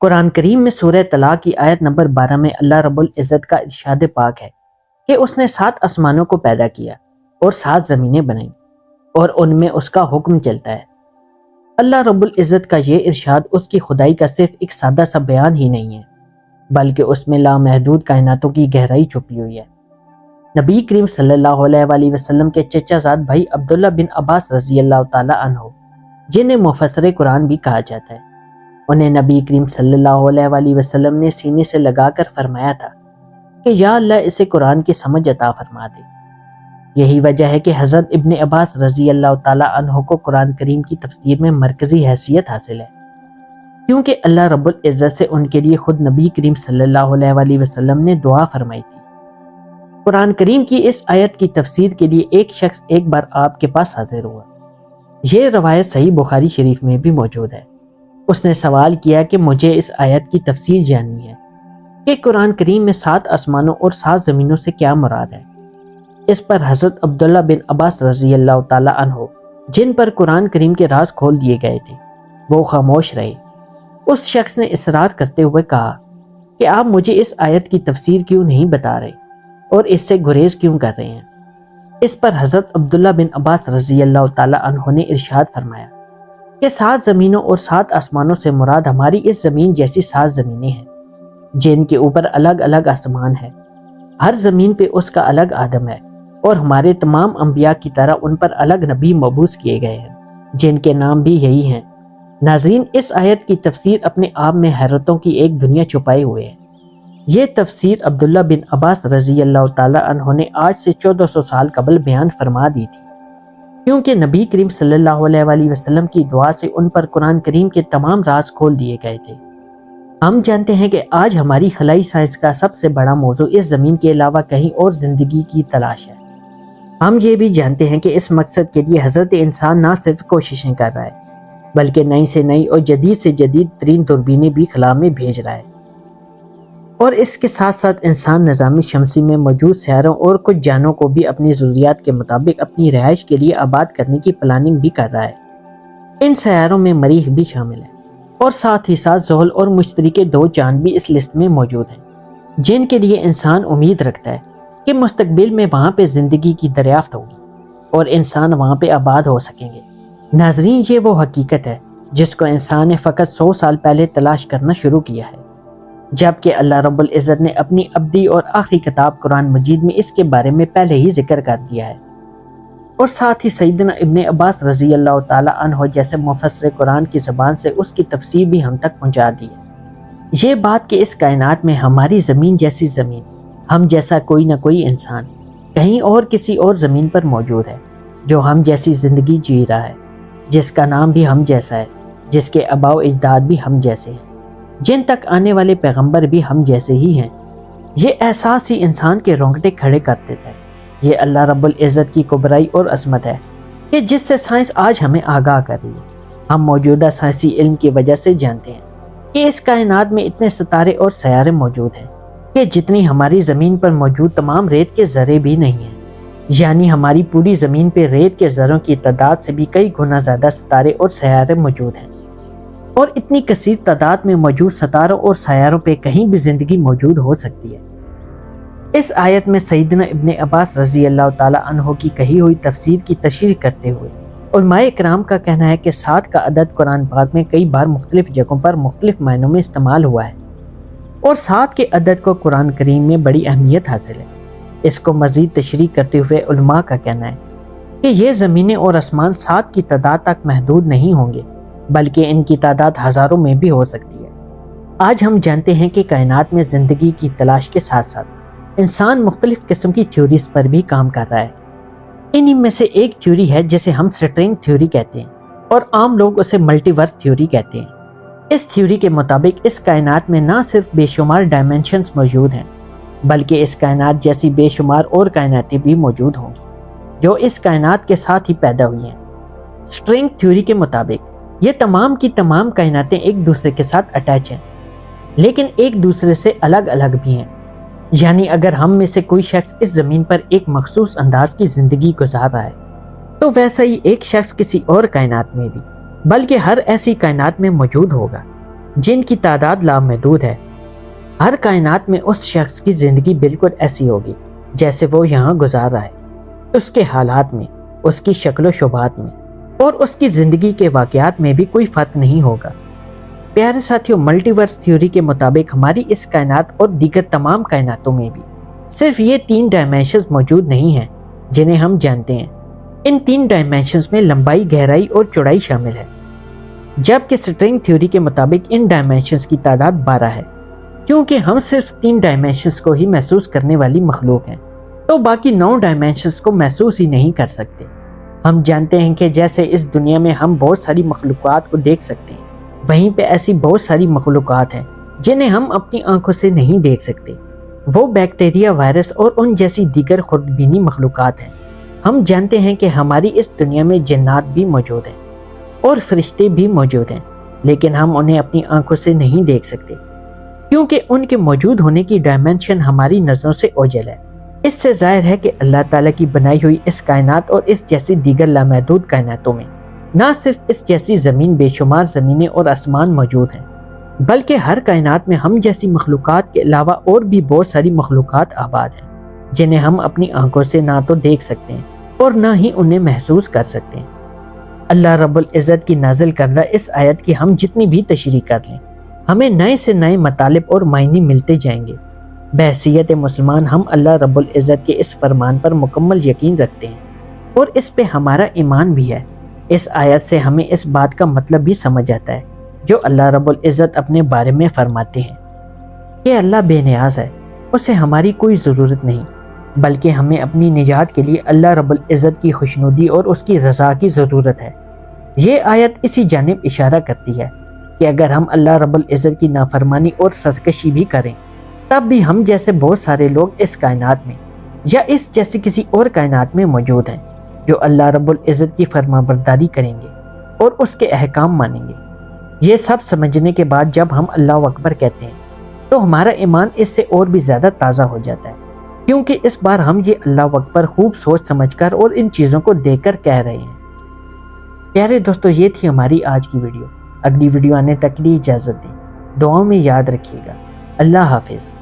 قرآن کریم میں سورہ طلاق کی آیت نمبر 12 میں اللہ رب العزت کا ارشاد پاک ہے کہ اس نے 7 آسمانوں کو پیدا کیا اور 7 زمینیں بنائیں اور ان میں اس کا حکم چلتا ہے۔ اللہ رب العزت کا یہ ارشاد اس کی خدائی کا صرف ایک سادہ سا بیان ہی نہیں ہے، بلکہ اس میں لامحدود کائناتوں کی گہرائی چھپی ہوئی ہے۔ نبی کریم صلی اللہ علیہ وآلہ وسلم کے چچا زاد بھائی عبداللہ بن عباس رضی اللہ تعالی عنہ، جنہیں مفسر قرآن بھی کہا جاتا ہے، انہیں نبی کریم صلی اللہ علیہ وآلہ وسلم نے سینے سے لگا کر فرمایا تھا کہ یا اللہ اسے قرآن کی سمجھ عطا فرما دے۔ یہی وجہ ہے کہ حضرت ابن عباس رضی اللہ تعالی عنہ کو قرآن کریم کی تفسیر میں مرکزی حیثیت حاصل ہے، کیونکہ اللہ رب العزت سے ان کے لیے خود نبی کریم صلی اللہ علیہ وآلہ وسلم نے دعا فرمائی تھی۔ قرآن کریم کی اس آیت کی تفسیر کے لیے ایک شخص ایک بار آپ کے پاس حاضر ہوا۔ یہ روایت صحیح بخاری شریف میں بھی موجود ہے۔ اس نے سوال کیا کہ مجھے اس آیت کی تفسیر جاننی ہے کہ قرآن کریم میں 7 آسمانوں اور 7 زمینوں سے کیا مراد ہے۔ اس پر حضرت عبداللہ بن عباس رضی اللہ تعالی عنہ، جن پر قرآن کریم کے راز کھول دیے گئے تھے، وہ خاموش رہے۔ اس شخص نے اصرار کرتے ہوئے کہا کہ آپ مجھے اس آیت کی تفسیر کیوں نہیں بتا رہے اور اس سے گریز کیوں کر رہے ہیں۔ اس پر حضرت عبداللہ بن عباس رضی اللہ تعالی عنہ نے ارشاد فرمایا کہ 7 زمینوں اور 7 آسمانوں سے مراد ہماری اس زمین جیسی 7 زمینیں ہیں، جن کے اوپر الگ الگ آسمان ہے۔ ہر زمین پہ اس کا الگ آدم ہے، اور ہمارے تمام انبیاء کی طرح ان پر الگ نبی مبعوث کیے گئے ہیں، جن کے نام بھی یہی ہیں۔ ناظرین، اس آیت کی تفسیر اپنے آپ میں حیرتوں کی ایک دنیا چھپائے ہوئے ہے۔ یہ تفسیر عبداللہ بن عباس رضی اللہ تعالی عنہ نے آج سے 1400 سال قبل بیان فرما دی تھی، کیونکہ نبی کریم صلی اللہ علیہ وآلہ وسلم کی دعا سے ان پر قرآن کریم کے تمام راز کھول دیے گئے تھے۔ ہم جانتے ہیں کہ آج ہماری خلائی سائنس کا سب سے بڑا موضوع اس زمین کے علاوہ کہیں اور زندگی کی تلاش ہے۔ ہم یہ بھی جانتے ہیں کہ اس مقصد کے لیے حضرت انسان نہ صرف کوششیں کر رہا ہے، بلکہ نئی سے نئی اور جدید سے جدید ترین دوربینیں بھی خلا میں بھیج رہا ہے، اور اس کے ساتھ ساتھ انسان نظام شمسی میں موجود سیاروں اور کچھ جانوں کو بھی اپنی ضروریات کے مطابق اپنی رہائش کے لیے آباد کرنے کی پلاننگ بھی کر رہا ہے۔ ان سیاروں میں مریخ بھی شامل ہے، اور ساتھ ہی ساتھ زحل اور مشتری کے 2 چاند بھی اس لسٹ میں موجود ہیں، جن کے لیے انسان امید رکھتا ہے کہ مستقبل میں وہاں پہ زندگی کی دریافت ہوگی اور انسان وہاں پہ آباد ہو سکیں گے۔ ناظرین، یہ وہ حقیقت ہے جس کو انسان نے فقط 100 سال پہلے تلاش کرنا شروع کیا ہے، جبکہ اللہ رب العزت نے اپنی ابدی اور آخری کتاب قرآن مجید میں اس کے بارے میں پہلے ہی ذکر کر دیا ہے، اور ساتھ ہی سیدنا ابن عباس رضی اللہ تعالی عنہ جیسے مفسر قرآن کی زبان سے اس کی تفسیر بھی ہم تک پہنچا دی ہے۔ یہ بات کہ اس کائنات میں ہماری زمین جیسی زمین، ہم جیسا کوئی نہ کوئی انسان کہیں اور کسی اور زمین پر موجود ہے، جو ہم جیسی زندگی جی رہا ہے، جس کا نام بھی ہم جیسا ہے، جس کے آباء و اجداد بھی ہم جیسے ہیں، جن تک آنے والے پیغمبر بھی ہم جیسے ہی ہیں، یہ احساس ہی انسان کے رونگٹے کھڑے کر دیتا ہے۔ یہ اللہ رب العزت کی کبرائی اور عظمت ہے کہ جس سے سائنس آج ہمیں آگاہ کر رہی ہے۔ ہم موجودہ سائنسی علم کی وجہ سے جانتے ہیں کہ اس کائنات میں اتنے ستارے اور سیارے موجود ہیں کہ جتنی ہماری زمین پر موجود تمام ریت کے ذرے بھی نہیں ہیں، یعنی ہماری پوری زمین پہ ریت کے ذروں کی تعداد سے بھی کئی گنا زیادہ ستارے اور سیارے موجود ہیں، اور اتنی کثیر تعداد میں موجود ستاروں اور سیاروں پہ کہیں بھی زندگی موجود ہو سکتی ہے۔ اس آیت میں سیدنا ابن عباس رضی اللہ تعالی عنہ کی کہی ہوئی تفسیر کی تشریح کرتے ہوئے علماء کرام کا کہنا ہے کہ 7 کا عدد قرآن پاک میں کئی بار مختلف جگہوں پر مختلف معنوں میں استعمال ہوا ہے، اور 7 کے عدد کو قرآن کریم میں بڑی اہمیت حاصل ہے۔ اس کو مزید تشریح کرتے ہوئے علماء کا کہنا ہے کہ یہ زمینیں اور آسمان 7 کی تعداد تک محدود نہیں ہوں گے، بلکہ ان کی تعداد ہزاروں میں بھی ہو سکتی ہے۔ آج ہم جانتے ہیں کہ کائنات میں زندگی کی تلاش کے ساتھ ساتھ انسان مختلف قسم کی تھیوریز پر بھی کام کر رہا ہے۔ انہی میں سے ایک تھیوری ہے جسے ہم سٹرنگ تھیوری کہتے ہیں، اور عام لوگ اسے ملٹی ورس تھیوری کہتے ہیں۔ اس تھیوری کے مطابق اس کائنات میں نہ صرف بے شمار ڈائمینشنز موجود ہیں، بلکہ اس کائنات جیسی بے شمار اور کائناتیں بھی موجود ہوں گی جو اس کائنات کے ساتھ ہی پیدا ہوئی ہیں۔ سٹرنگ تھیوری کے مطابق یہ تمام کی تمام کائناتیں ایک دوسرے کے ساتھ اٹیچ ہیں، لیکن ایک دوسرے سے الگ الگ بھی ہیں۔ یعنی اگر ہم میں سے کوئی شخص اس زمین پر ایک مخصوص انداز کی زندگی گزار رہا ہے، تو ویسا ہی ایک شخص کسی اور کائنات میں بھی، بلکہ ہر ایسی کائنات میں موجود ہوگا جن کی تعداد لامحدود ہے۔ ہر کائنات میں اس شخص کی زندگی بالکل ایسی ہوگی جیسے وہ یہاں گزار رہا ہے، اس کے حالات میں، اس کی شکل و شبہات میں اور اس کی زندگی کے واقعات میں بھی کوئی فرق نہیں ہوگا۔ پیارے ساتھیوں، ملٹی ورس تھیوری کے مطابق ہماری اس کائنات اور دیگر تمام کائناتوں میں بھی صرف یہ 3 ڈائمینشنز موجود نہیں ہیں جنہیں ہم جانتے ہیں۔ ان 3 ڈائمینشنز میں لمبائی، گہرائی اور چوڑائی شامل ہے، جبکہ سٹرنگ تھیوری کے مطابق ان ڈائمینشنز کی تعداد 12 ہے۔ کیونکہ ہم صرف 3 ڈائمینشنز کو ہی محسوس کرنے والی مخلوق ہیں، تو باقی 9 ڈائمینشنز کو محسوس ہی نہیں کر سکتے۔ ہم جانتے ہیں کہ جیسے اس دنیا میں ہم بہت ساری مخلوقات کو دیکھ سکتے ہیں، وہیں پہ ایسی بہت ساری مخلوقات ہیں جنہیں ہم اپنی آنکھوں سے نہیں دیکھ سکتے۔ وہ بیکٹیریا، وائرس اور ان جیسی دیگر خردبینی مخلوقات ہیں۔ ہم جانتے ہیں کہ ہماری اس دنیا میں جنات بھی موجود ہیں اور فرشتے بھی موجود ہیں، لیکن ہم انہیں اپنی آنکھوں سے نہیں دیکھ سکتے، کیونکہ ان کے موجود ہونے کی ڈائمینشن ہماری نظروں سے اوجھل ہے۔ اس سے ظاہر ہے کہ اللہ تعالیٰ کی بنائی ہوئی اس کائنات اور اس جیسی دیگر لامحدود کائناتوں میں نہ صرف اس جیسی زمین، بے شمار زمینیں اور آسمان موجود ہیں، بلکہ ہر کائنات میں ہم جیسی مخلوقات کے علاوہ اور بھی بہت ساری مخلوقات آباد ہیں، جنہیں ہم اپنی آنکھوں سے نہ تو دیکھ سکتے ہیں اور نہ ہی انہیں محسوس کر سکتے ہیں۔ اللہ رب العزت کی نازل کردہ اس آیت کی ہم جتنی بھی تشریح کر لیں، ہمیں نئے سے نئے مطالب اور معنی ملتے جائیں گے۔ بحیثیت مسلمان ہم اللہ رب العزت کے اس فرمان پر مکمل یقین رکھتے ہیں اور اس پہ ہمارا ایمان بھی ہے۔ اس آیت سے ہمیں اس بات کا مطلب بھی سمجھ آتا ہے جو اللہ رب العزت اپنے بارے میں فرماتے ہیں کہ اللہ بے نیاز ہے، اسے ہماری کوئی ضرورت نہیں، بلکہ ہمیں اپنی نجات کے لیے اللہ رب العزت کی خوشنودی اور اس کی رضا کی ضرورت ہے۔ یہ آیت اسی جانب اشارہ کرتی ہے کہ اگر ہم اللہ رب العزت کی نافرمانی اور سرکشی بھی کریں، تب بھی ہم جیسے بہت سارے لوگ اس کائنات میں یا اس جیسی کسی اور کائنات میں موجود ہیں جو اللہ رب العزت کی فرمانبرداری کریں گے اور اس کے احکام مانیں گے۔ یہ سب سمجھنے کے بعد جب ہم اللہ اکبر کہتے ہیں تو ہمارا ایمان اس سے اور بھی زیادہ تازہ ہو جاتا ہے، کیونکہ اس بار ہم یہ اللہ اکبر خوب سوچ سمجھ کر اور ان چیزوں کو دیکھ کر کہہ رہے ہیں۔ پیارے دوستو، یہ تھی ہماری آج کی ویڈیو۔ اگلی ویڈیو آنے تک کے لیے اجازت دیں، دعاؤں میں یاد رکھیے گا۔ اللہ حافظ۔